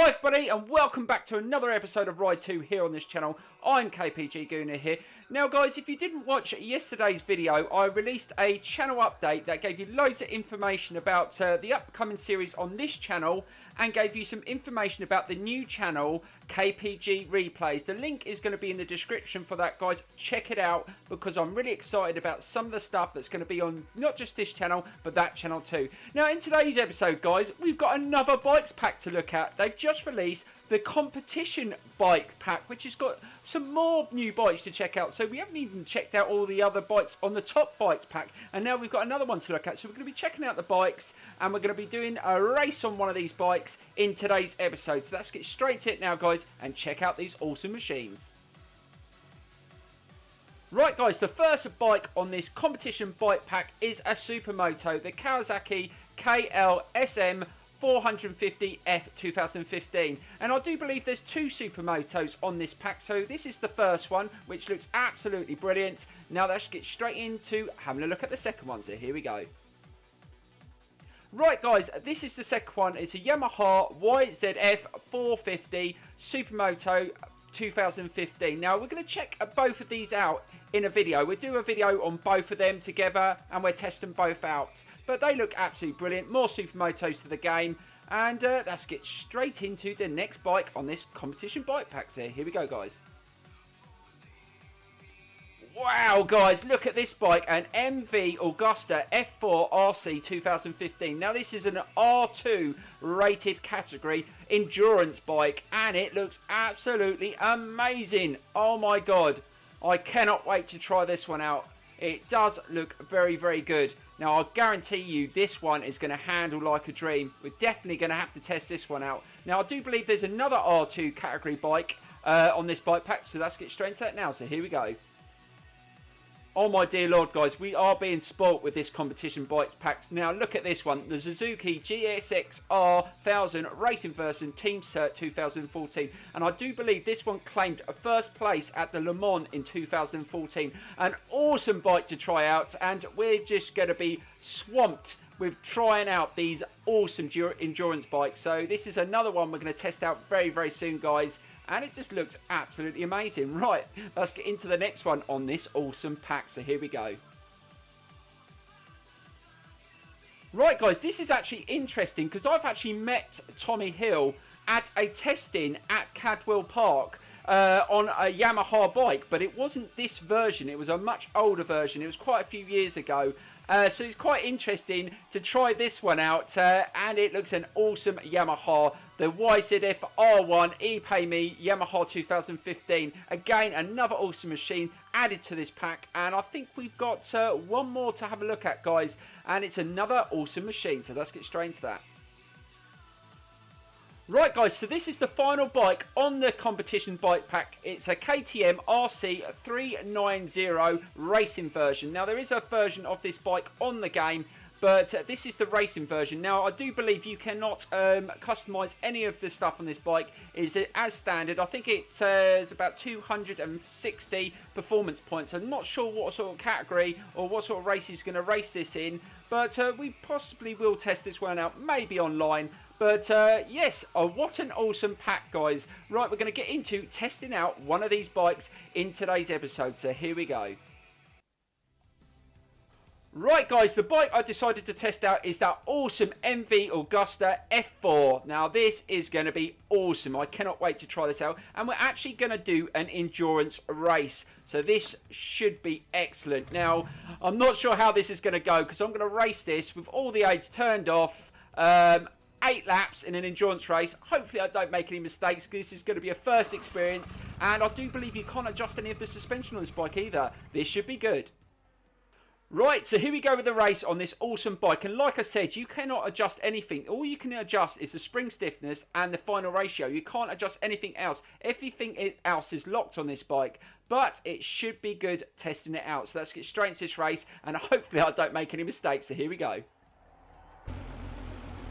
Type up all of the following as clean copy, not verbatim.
Hi everybody and welcome back to another episode of Ride 2 here on this channel. I'm KPG here. Now guys, if you didn't watch yesterday's video, I released a channel update that gave you loads of information about the upcoming series on this channel and gave you some information about the new channel KPG Replays. The link is going to be in the description for that, guys. Check it out because I'm really excited about some of the stuff that's going to be on not just this channel but that channel too. Now in today's episode guys, we've got another bikes pack to look at. They've just released the competition bike pack, which has got some more new bikes to check out. So we haven't even checked out all the other bikes on the top bikes pack, and now we've got another one to look at. So we're going to be checking out the bikes and we're going to be doing a race on one of these bikes in today's episode. So let's get straight to it now guys and check out these awesome machines. Right guys, the first bike on this competition bike pack is a supermoto, the Kawasaki KLSM 450F 2015, and I do believe there's two supermotos on this pack. So this is the first one, which looks absolutely brilliant. Now let's get straight into having a look at the second one. So here we go. Right guys, this is the second one. It's a Yamaha YZF 450 Supermoto 2015. Now we're going to check both of these out in a video. We'll do a video on both of them together and we're testing both out, but they look absolutely brilliant. More supermotos to the game, and let's get straight into the next bike on this competition bike packs here. Here we go guys. Wow guys, look at this bike, an MV Agusta F4 RC 2015. Now this is an R2 rated category endurance bike and it looks absolutely amazing. Oh my god, I cannot wait to try this one out. It does look very good. Now I guarantee you this one is going to handle like a dream. We're definitely going to have to test this one out. Now I do believe there's another R2 category bike on this bike pack, so let's get straight into that now. So here we go. Oh my dear lord guys, we are being spoilt with this competition bikes packs. Now look at this one, the Suzuki GSX R1000 Racing Version Team Cert 2014, and I do believe this one claimed a first place at the Le Mans in 2014. An awesome bike to try out, and we're just going to be swamped with trying out these awesome endurance bikes. So this is another one we're going to test out very soon guys, and it just looks absolutely amazing. Right, let's get into the next one on this awesome pack. So here we go. Right guys, this is actually interesting because I've actually met Tommy Hill at a testing at Cadwell Park on a Yamaha bike, but it wasn't this version. It was a much older version. It was quite a few years ago. So it's quite interesting to try this one out, and it looks an awesome Yamaha, the YZF R1 ePayMe Yamaha 2015. Again, another awesome machine added to this pack, and I think we've got one more to have a look at guys, and it's another awesome machine. So let's get straight into that. Right guys, so this is the final bike on the competition bike pack. It's a KTM RC 390 racing version. Now there is a version of this bike on the game, but this is the racing version. Now I do believe you cannot customize any of the stuff on this bike. It's as standard. I think it's about 260 performance points. I'm not sure what sort of category or what sort of race is going to race this in, but we possibly will test this one out, maybe online. But yes, what an awesome pack guys. Right, we're going to get into testing out one of these bikes in today's episode. So here we go. Right guys, the bike I decided to test out is that awesome MV Agusta F4. Now this is going to be awesome. I cannot wait to try this out, and we're actually going to do an endurance race. So this should be excellent. Now I'm not sure how this is going to go because I'm going to race this with all the aids turned off. 8 laps in an endurance race. Hopefully I don't make any mistakes because this is going to be a first experience, and I do believe you can't adjust any of the suspension on this bike either. This should be good. Right, so here we go with the race on this awesome bike, and like I said, you cannot adjust anything. All you can adjust is the spring stiffness and the final ratio. You can't adjust anything else. Everything else is locked on this bike, but it should be good testing it out. So let's get straight into this race, and hopefully I don't make any mistakes. So here we go.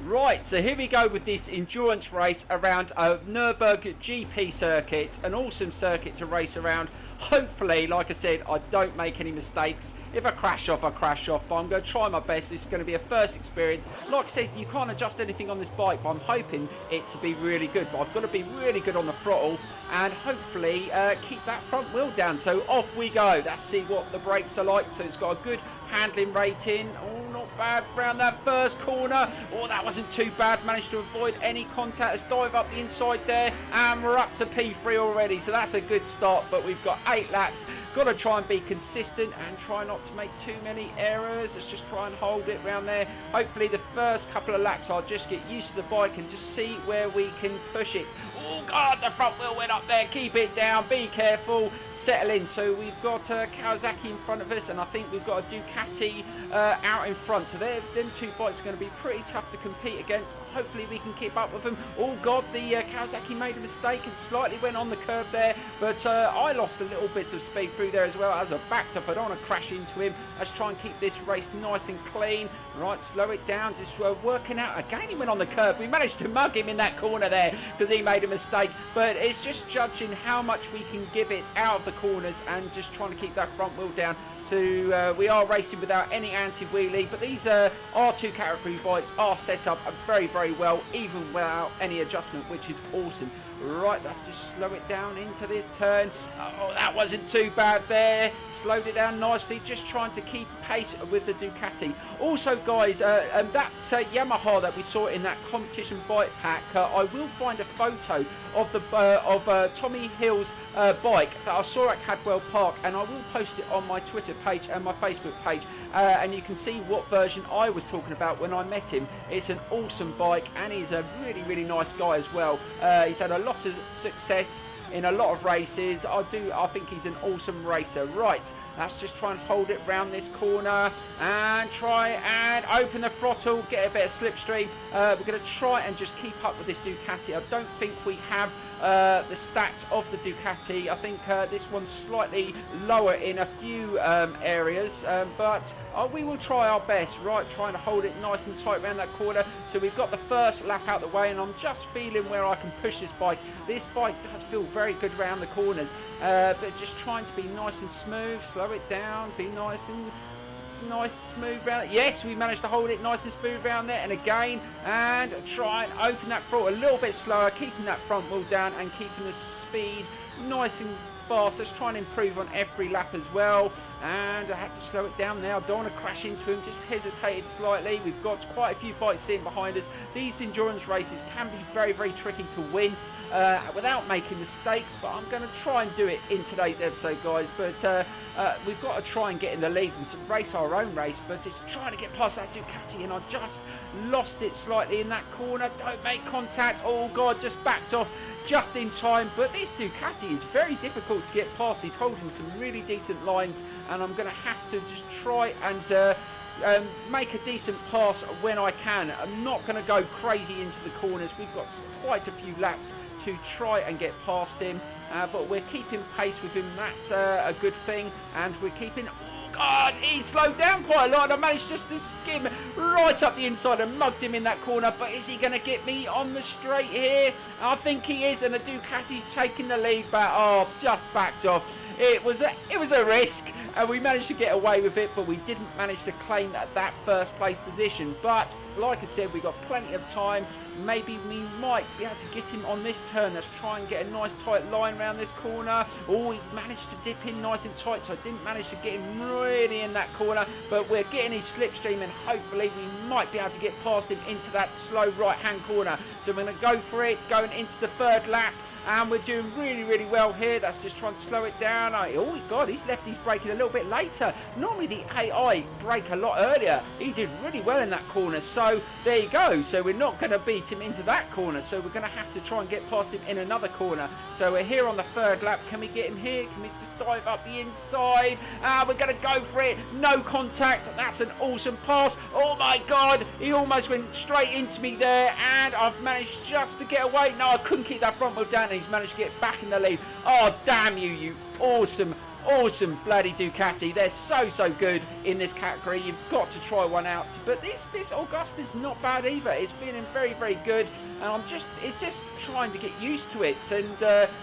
Right, so here we go with this endurance race around a Nürburgring GP circuit, an awesome circuit to race around. Hopefully, like I said, I don't make any mistakes. If I crash off, I crash off, but I'm going to try my best. This is going to be a first experience. Like I said, you can't adjust anything on this bike, but I'm hoping it to be really good. But I've got to be really good on the throttle and hopefully keep that front wheel down. So off we go. Let's see what the brakes are like. So it's got a good handling rating. Oh, not bad around that first corner. Oh, that wasn't too bad. Managed to avoid any contact. Let's dive up the inside there, and we're up to P3 already. So that's a good start, but we've got 8 laps. Got to try and be consistent and try not to make too many errors. Let's just try and hold it around there. Hopefully the first couple of laps I'll just get used to the bike and just see where we can push it. Oh God, the front wheel went up there. Keep it down, be careful, settle in. So we've got Kawasaki in front of us, and I think we've got a Ducati out in front. So them two bikes are going to be pretty tough to compete against, but hopefully we can keep up with them. Oh God, the Kawasaki made a mistake and slightly went on the curb there, but I lost a little bit of speed through there as well. As I backed up, I don't want to crash into him. Let's try and keep this race nice and clean. Right, slow it down, just working out. Again, he went on the curb. We managed to mug him in that corner there because he made a mistake, but it's just judging how much we can give it out of the corners and just trying to keep that front wheel down. So we are racing without any anti-wheelie, but these R2 category bikes are set up very, very well, even without any adjustment, which is awesome. Right, let's just slow it down into this turn. Oh, that wasn't too bad there. Slowed it down nicely, just trying to keep pace with the Ducati. Also, guys, that Yamaha that we saw in that competition bike pack, I will find a photo of the Tommy Hill's bike that I saw at Cadwell Park, and I will post it on my Twitter page and my Facebook page, and you can see what version I was talking about when I met him. It's an awesome bike, and he's a really, really nice guy as well. He's had a lot of success in a lot of races. I think he's an awesome racer. Right, let's just try and hold it round this corner and try and open the throttle, get a bit of slipstream. We're going to try and just keep up with this Ducati. I don't think we have the stats of the Ducati. I think this one's slightly lower in a few areas, but we will try our best. Right, trying to hold it nice and tight around that corner. So we've got the first lap out the way, and I'm just feeling where I can push this bike. This bike does feel very good around the corners, but just trying to be nice and smooth, slow it down, be nice and smooth around. Yes, we managed to hold it nice and smooth around there, and again, and try and open that throttle a little bit slower, keeping that front wheel down and keeping the speed nice and fast. Let's try and improve on every lap as well, and I had to slow it down now. Don't want to crash into him, just hesitated slightly. We've got quite a few bikes sitting behind us. These endurance races can be very, very tricky to win without making mistakes, but I'm going to try and do it in today's episode, guys. But we've got to try and get in the lead and race our own race, but it's trying to get past that Ducati, and I just lost it slightly in that corner. Don't make contact. Oh God, just backed off just in time. But this Ducati is very difficult to get past. He's holding some really decent lines, and I'm going to have to just try and make a decent pass when I can. I'm not going to go crazy into the corners. We've got quite a few laps to try and get past him, but we're keeping pace with him. That's a good thing, and we're keeping... God, he slowed down quite a lot, and I managed just to skim right up the inside and mugged him in that corner. But is he going to get me on the straight here? I think he is, and the Ducati's taking the lead back. Oh, just backed off. It was a risk, and we managed to get away with it, but we didn't manage to claim that first place position. But like I said, we got plenty of time. Maybe we might be able to get him on this turn. Let's try and get a nice tight line around this corner. Oh, he managed to dip in nice and tight, so I didn't manage to get him really in that corner, but we're getting his slipstream, and hopefully we might be able to get past him into that slow right hand corner. So we're going to go for it, going into the third lap, and we're doing really, really well here. Let's just try and slow it down. Oh God, he's left his braking a little bit later. Normally the AI brake a lot earlier. He did really well in that corner, so there you go. So we're not going to beat him into that corner, so we're going to have to try and get past him in another corner. So we're here on the third lap. Can we get him here? Can we just dive up the inside? We're going to go for it. No contact. That's an awesome pass. Oh my God, he almost went straight into me there, and I've managed just to get away. No, I couldn't keep that front wheel down, and he's managed to get back in the lead. Oh damn you, you awesome awesome bloody Ducati. They're so good in this category. You've got to try one out. But this Agusta's not bad either. It's feeling very good, and it's just trying to get used to it. And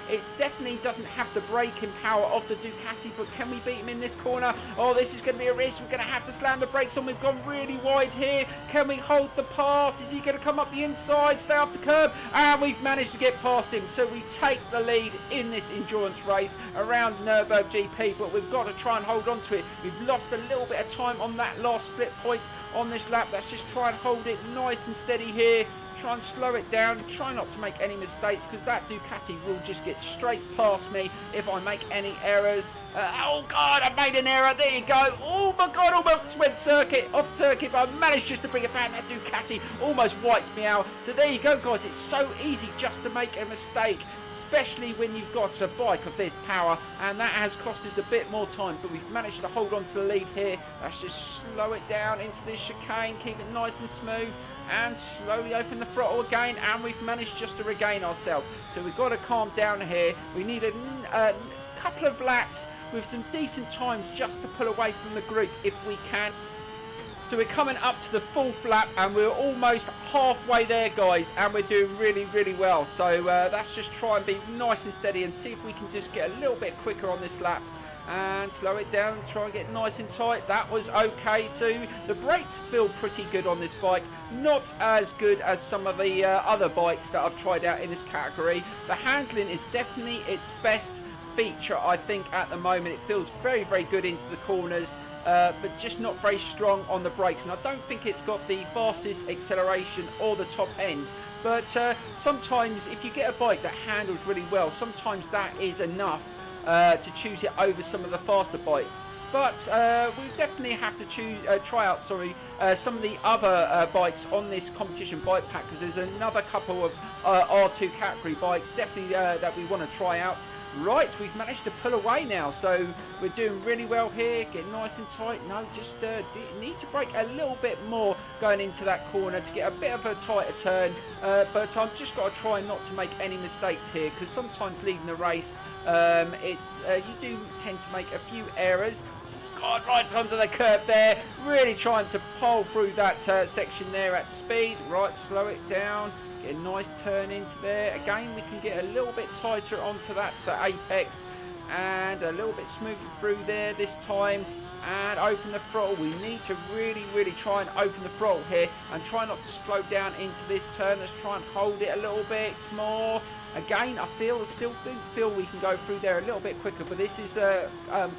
it definitely doesn't have the braking power of the Ducati. But can we beat him in this corner? Oh, this is going to be a risk. We're going to have to slam the brakes on. We've gone really wide here. Can we hold the pass? Is he going to come up the inside, stay off the curb? And we've managed to get past him. So we take the lead in this endurance race around Nürburgring GP, but we've got to try and hold on to it. We've lost a little bit of time on that last split point on this lap. Let's just try and hold it nice and steady here. Try and slow it down. Try not to make any mistakes, because that Ducati will just get straight past me if I make any errors. Oh God, I made an error. There you go. Oh my God, almost went off circuit, but I managed just to bring it back. That Ducati almost wiped me out. So there you go, guys. It's so easy just to make a mistake, especially when you've got a bike of this power, and that has cost us a bit more time, but we've managed to hold on to the lead here. Let's just slow it down into this chicane, keep it nice and smooth, and slowly open the throttle again, and we've managed just to regain ourselves. So we've got to calm down here. We need a couple of laps with some decent times just to pull away from the group if we can. So we're coming up to the fourth lap, and we're almost halfway there, guys, and we're doing really well. So let's just try and be nice and steady and see if we can just get a little bit quicker on this lap. And slow it down, try and get nice and tight. That was okay. So the brakes feel pretty good on this bike. Not as good as some of the other bikes that I've tried out in this category. The handling is definitely its best feature, I think, at the moment. It feels very good into the corners, but just not very strong on the brakes. And I don't think it's got the fastest acceleration or the top end. But sometimes if you get a bike that handles really well, sometimes that is enough to choose it over some of the faster bikes. But we definitely have to try out some of the other bikes on this competition bike pack, because there's another couple of R2 category bikes definitely that we want to try out. Right, we've managed to pull away now, so we're doing really well here. Get nice and tight. No, just need to brake a little bit more going into that corner to get a bit of a tighter turn. But I've just got to try not to make any mistakes here, because sometimes leading the race, you do tend to make a few errors. God, right onto the curb there. Really trying to pole through that section there at speed. Right, slow it down. Get a nice turn into there. Again, we can get a little bit tighter onto that apex, and a little bit smoother through there this time. And open the throttle. We need to really try and open the throttle here, and try not to slow down into this turn. Let's try and hold it a little bit more. Again, I still feel we can go through there a little bit quicker, but this is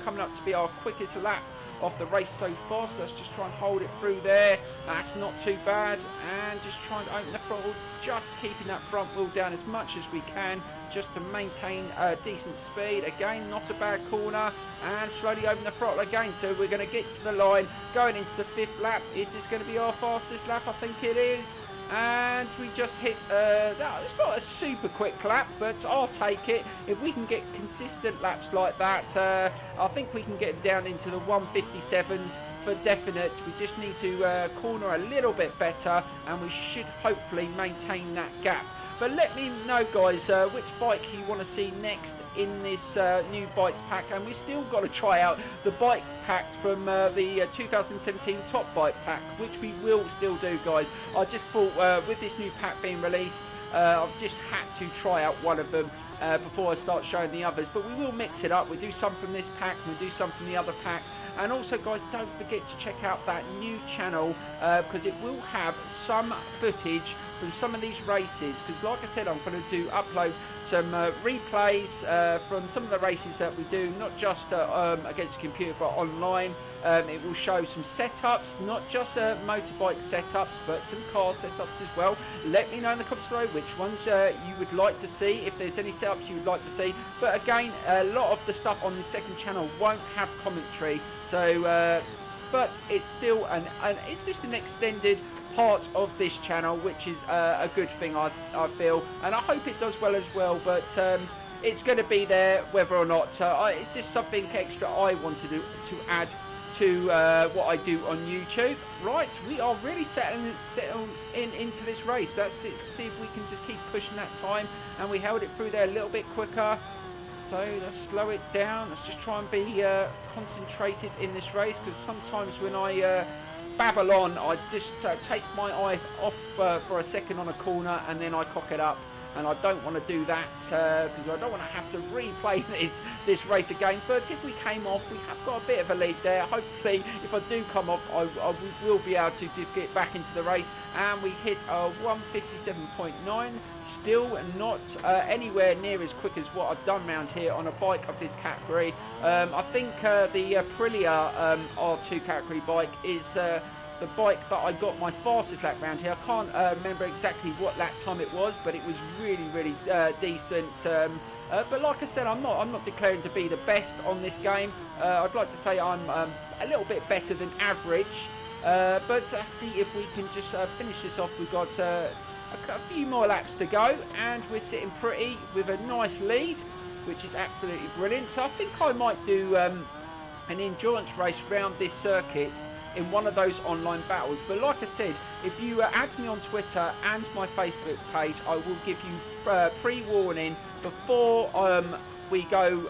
coming up to be our quickest lap of the race so far. So let's just try and hold it through there. That's not too bad, and just try and open the throttle, just keeping that front wheel down as much as we can, just to maintain a decent speed. Again, not a bad corner, and slowly open the throttle again. So we're going to get to the line going into the fifth lap. Is this going to be our fastest lap? I think it is. And we just hit it's not a super quick lap, but I'll take it. If we can get consistent laps like that, I think we can get down into the 157s for definite. We just need to corner a little bit better, and we should hopefully maintain that gap. But let me know, guys, which bike you want to see next in this new bikes pack. And we still got to try out the bike packs from the 2017 Top Bike Pack, which we will still do, guys. I just thought with this new pack being released, I've just had to try out one of them before I start showing the others. But we will mix it up. We do some from this pack, we do some from the other pack. And also, guys, don't forget to check out that new channel, because it will have some footage from some of these races, because like I said, I'm going to upload some replays from some of the races that we do, not just against the computer but online. It will show some setups, not just motorbike setups, but some car setups as well. Let me know in the comments below which ones you would like to see, if there's any setups you would like to see. But again, a lot of the stuff on the second channel won't have commentary, so but it's still it's just an extended part of this channel, which is a good thing, I feel, and I hope it does well as well. But it's going to be there whether or not. It's just something extra I wanted to add to what I do on YouTube. Right, we are really settling into this race. Let's see if we can just keep pushing that time, and we held it through there a little bit quicker. So let's slow it down. Let's just try and be concentrated in this race, because sometimes when I babble on, I just take my eye off for a second on a corner and then I cock it up. And I don't want to do that because I don't want to have to replay this race again. But if we came off, we have got a bit of a lead there. Hopefully, if I do come off, I will be able to get back into the race. And we hit a 157.9. Still not anywhere near as quick as what I've done around here on a bike of this category. I think the Aprilia R2 category bike is the bike that I got my fastest lap round here. I can't remember exactly what lap time it was, but it was really decent. But like I said, I'm not declaring to be the best on this game. I'd like to say I'm a little bit better than average. But let's see if we can just finish this off. We've got a few more laps to go, and we're sitting pretty with a nice lead, which is absolutely brilliant. So I think I might do an endurance race round this circuit in one of those online battles. But like I said, if you add me on Twitter and my Facebook page, I will give you pre-warning before we go.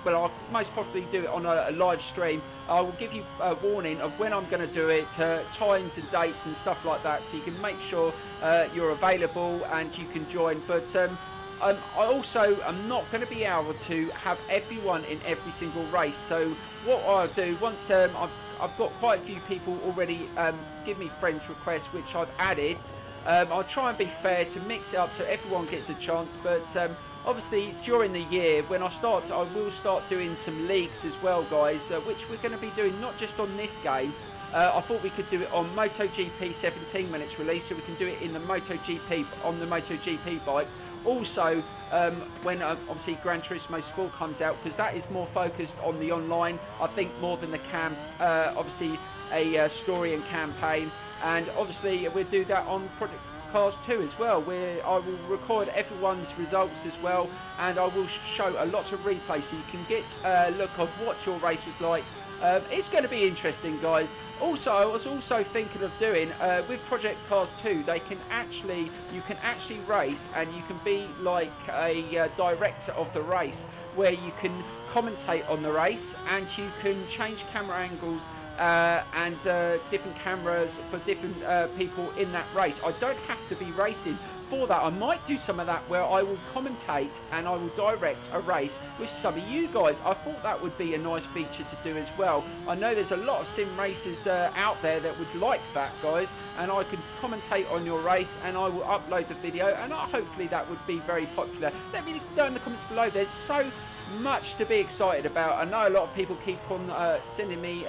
Well, I'll most probably do it on a live stream. I will give you a warning of when I'm going to do it, times and dates and stuff like that, so you can make sure you're available and you can join. But I also am not going to be able to have everyone in every single race. So what I'll do, once I've got quite a few people already give me friends requests, which I've added. I'll try and be fair to mix it up so everyone gets a chance. But obviously during the year, when I will start doing some leagues as well, guys, which we're going to be doing not just on this game. I thought we could do it on MotoGP 17 when it's released, so we can do it in the MotoGP on the MotoGP bikes. Also, when obviously Gran Turismo Sport comes out, because that is more focused on the online, I think, more than the obviously a story and campaign. And obviously we'll do that on Project Cars 2 as well, where I will record everyone's results as well, and I will show a lot of replays so you can get a look of what your race was like. It's going to be interesting, guys. Also, I was also thinking of doing with Project Cars 2, you can actually race, and you can be like a director of the race, where you can commentate on the race and you can change camera angles and different cameras for different people in that race. I don't have to be racing for that. I might do some of that where I will commentate and I will direct a race with some of you guys. I thought that would be a nice feature to do as well. I know there's a lot of sim races out there that would like that, guys, and I could commentate on your race and I will upload the video, and hopefully that would be very popular. Let me know in the comments below. There's so much to be excited about. I know a lot of people keep on sending me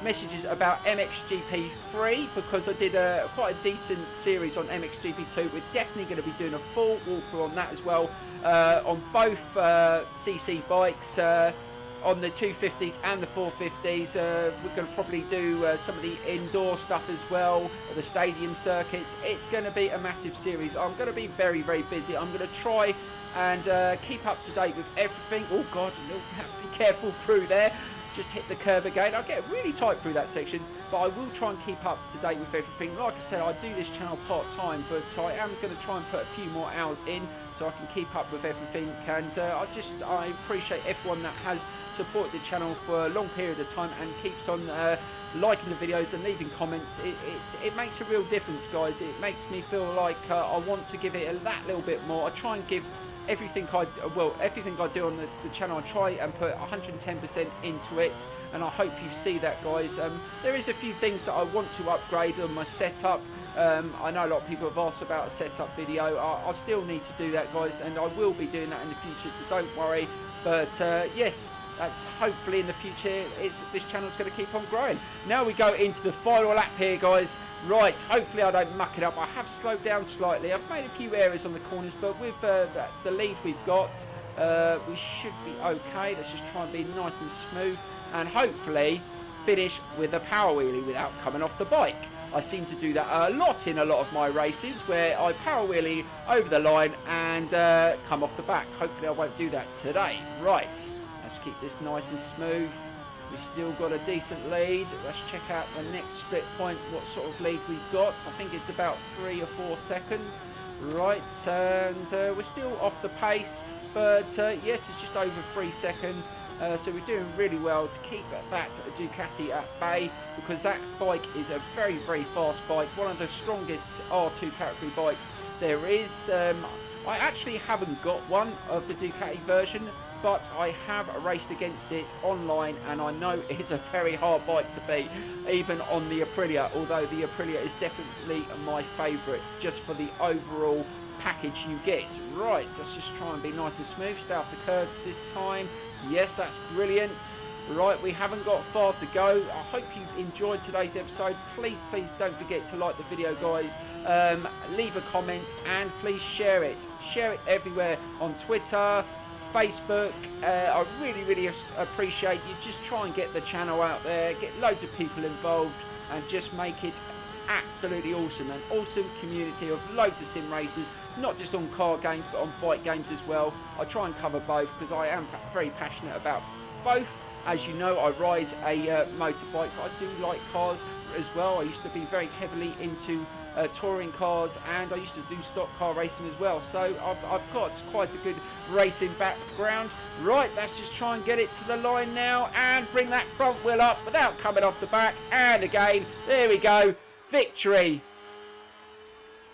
messages about MXGP 3, because I did quite a decent series on MXGP 2. We're definitely going to be doing a full walkthrough on that as well, on both CC bikes, on the 250s and the 450s. We're going to probably do some of the indoor stuff as well, the stadium circuits. It's going to be a massive series. I'm going to be very busy. I'm going to try and keep up to date with everything. Oh God, be careful through there. Just hit the curb again. I'll get really tight through that section, but I will try and keep up to date with everything. Like I said, I do this channel part-time, but I am going to try and put a few more hours in so I can keep up with everything. And I appreciate everyone that has supported the channel for a long period of time and keeps on liking the videos and leaving comments. It makes a real difference, guys. It makes me feel like I want to give it that little bit more. I try and give everything I do on the channel. I try and put 110% into it, and I hope you see that, guys. There is a few things that I want to upgrade on my setup. I know a lot of people have asked about a setup video. I still need to do that, guys, and I will be doing that in the future, so don't worry. But yes, that's hopefully in the future. This channel's going to keep on growing. Now we go into the final lap here, guys. Right, hopefully I don't muck it up. I have slowed down slightly. I've made a few errors on the corners, but with the lead we've got, we should be okay. Let's just try and be nice and smooth, and hopefully finish with a power wheelie without coming off the bike. I seem to do that a lot in a lot of my races, where I power wheelie over the line and come off the back. Hopefully I won't do that today. Right. Let's keep this nice and smooth. We've still got a decent lead. Let's check out the next split point, what sort of lead we've got. I think it's about 3 or 4 seconds. Right, and we're still off the pace. but yes, it's just over 3 seconds. So we're doing really well to keep that Ducati at bay, because that bike is a very, very fast bike, one of the strongest R2 category bikes there is. I actually haven't got one of the Ducati version, but I have raced against it online, and I know it's a very hard bike to beat, even on the Aprilia, although the Aprilia is definitely my favourite, just for the overall package you get. Right, let's just try and be nice and smooth. Stay off the curbs this time. Yes, that's brilliant. Right, we haven't got far to go. I hope you've enjoyed today's episode. Please don't forget to like the video, guys. Leave a comment and please share it. Share it everywhere on Twitter, Facebook. I really appreciate you. Just try and get the channel out there, get loads of people involved, and just make it absolutely awesome. An awesome community of loads of sim racers, not just on car games but on bike games as well. I try and cover both because I am very passionate about both. As you know, I ride a motorbike, but I do like cars as well. I used to be very heavily into touring cars, and I used to do stock car racing as well. So I've got quite a good racing background. Right, let's just try and get it to the line now and bring that front wheel up without coming off the back. And again, there we go. Victory!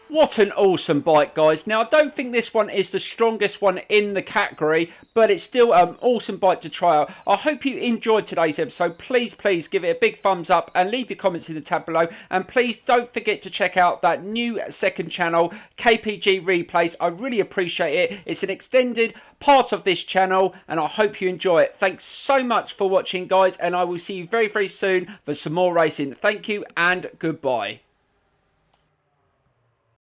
What an awesome bike, guys. Now, I don't think this one is the strongest one in the category, but it's still an awesome bike to try out. I hope you enjoyed today's episode. Please give it a big thumbs up and leave your comments in the tab below. And please don't forget to check out that new second channel, KPG Replays. I really appreciate it. It's an extended part of this channel, and I hope you enjoy it. Thanks so much for watching, guys, and I will see you very soon for some more racing. Thank you and goodbye.